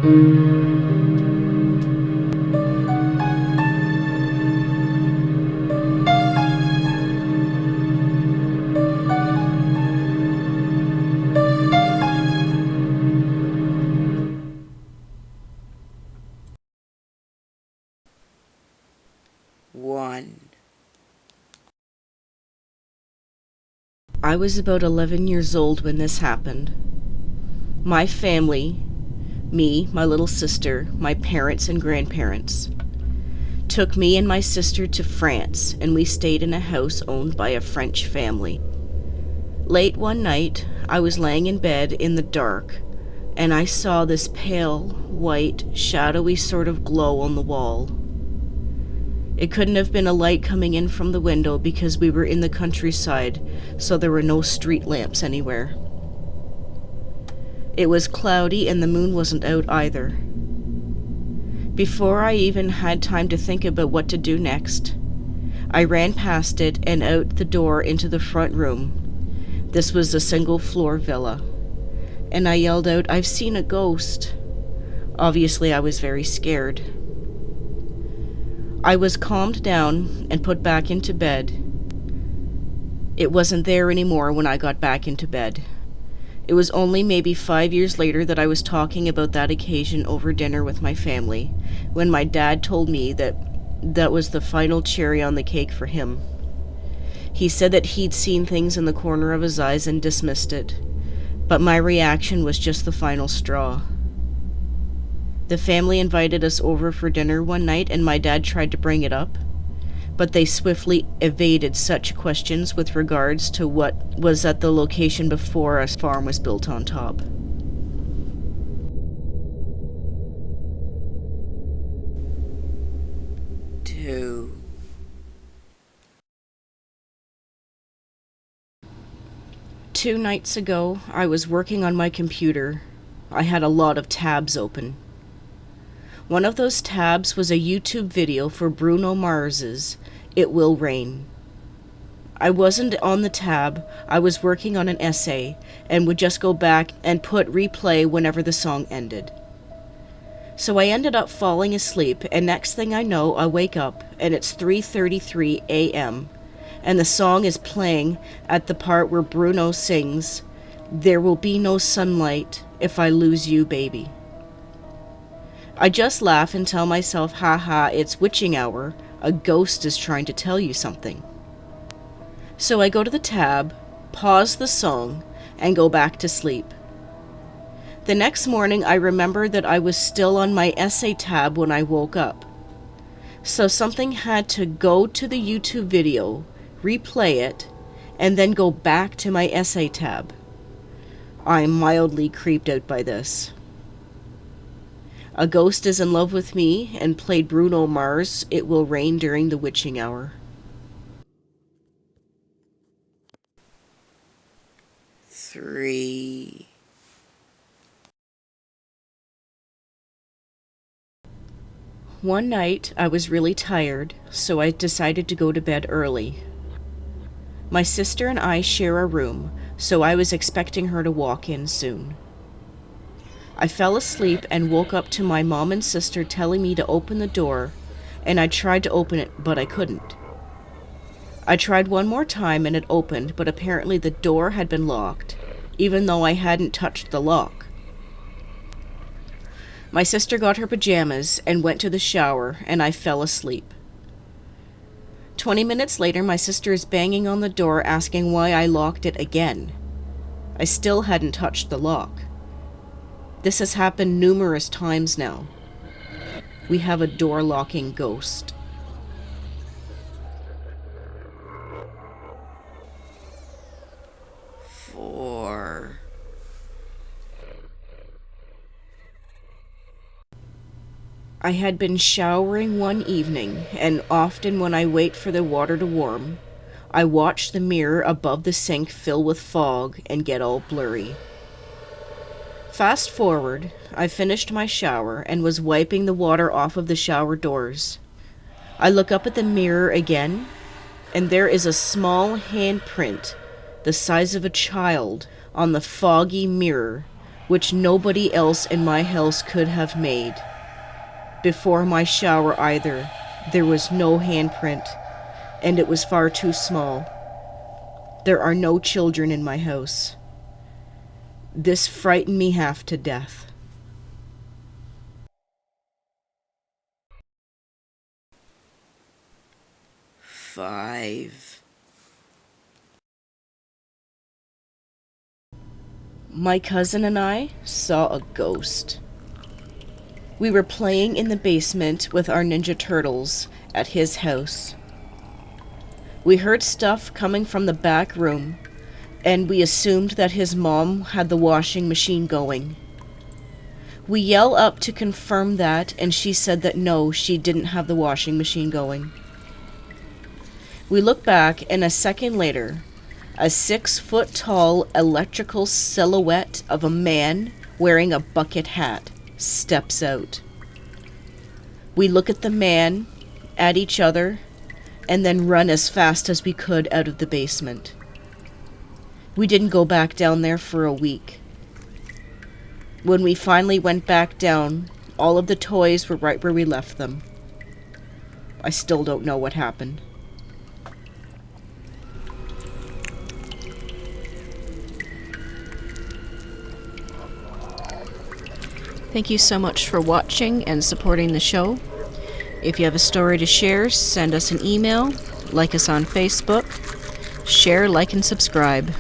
One. I was about 11 years old when this happened. My family, me, my little sister, my parents and grandparents, took me and my sister to France, and we stayed in a house owned by a French family. Late one night, I was laying in bed in the dark, and I saw this pale, white, shadowy sort of glow on the wall. It couldn't have been a light coming in from the window because we were in the countryside, so there were no street lamps anywhere. It was cloudy and the moon wasn't out either. Before I even had time to think about what to do next, I ran past it and out the door into the front room. This was a single-floor villa, and I yelled out, "I've seen a ghost." Obviously, I was very scared. I was calmed down and put back into bed. It wasn't there anymore when I got back into bed. It was only maybe 5 years later that I was talking about that occasion over dinner with my family, when my dad told me that was the final cherry on the cake for him. He said that he'd seen things in the corner of his eyes and dismissed it, but my reaction was just the final straw. The family invited us over for dinner one night, and my dad tried to bring it up, but they swiftly evaded such questions with regards to what was at the location before a farm was built on top. Two. Two nights ago, I was working on my computer. I had a lot of tabs open. One of those tabs was a YouTube video for Bruno Mars's "It Will Rain." I wasn't on the tab, I was working on an essay, and would just go back and put replay whenever the song ended. So I ended up falling asleep, and next thing I know, I wake up, and it's 3:33 a.m., and the song is playing at the part where Bruno sings, "There will be no sunlight if I lose you, baby." I just laugh and tell myself, haha, it's witching hour, a ghost is trying to tell you something. So I go to the tab, pause the song, and go back to sleep. The next morning I remember that I was still on my essay tab when I woke up. So something had to go to the YouTube video, replay it, and then go back to my essay tab. I'm mildly creeped out by this. A ghost is in love with me and played Bruno Mars' "It Will Rain" during the witching hour. Three. One night I was really tired, so I decided to go to bed early. My sister and I share a room, so I was expecting her to walk in soon. I fell asleep and woke up to my mom and sister telling me to open the door, and I tried to open it, but I couldn't. I tried one more time and it opened, but apparently the door had been locked, even though I hadn't touched the lock. My sister got her pajamas and went to the shower, and I fell asleep. 20 minutes later, my sister is banging on the door asking why I locked it again. I still hadn't touched the lock. This has happened numerous times now. We have a door-locking ghost. Four. I had been showering one evening, and often when I wait for the water to warm, I watch the mirror above the sink fill with fog and get all blurry. Fast forward, I finished my shower and was wiping the water off of the shower doors. I look up at the mirror again, and there is a small handprint, the size of a child, on the foggy mirror, which nobody else in my house could have made. Before my shower either, there was no handprint, and it was far too small. There are no children in my house. This frightened me half to death. Five. My cousin and I saw a ghost. We were playing in the basement with our Ninja Turtles at his house. We heard stuff coming from the back room, and we assumed that his mom had the washing machine going. We yell up to confirm that, and she said that no, she didn't have the washing machine going. We look back, and a second later, a 6-foot-tall electrical silhouette of a man wearing a bucket hat steps out. We look at the man, at each other, and then run as fast as we could out of the basement. We didn't go back down there for a week. When we finally went back down, all of the toys were right where we left them. I still don't know what happened. Thank you so much for watching and supporting the show. If you have a story to share, send us an email, like us on Facebook, share, like, and subscribe.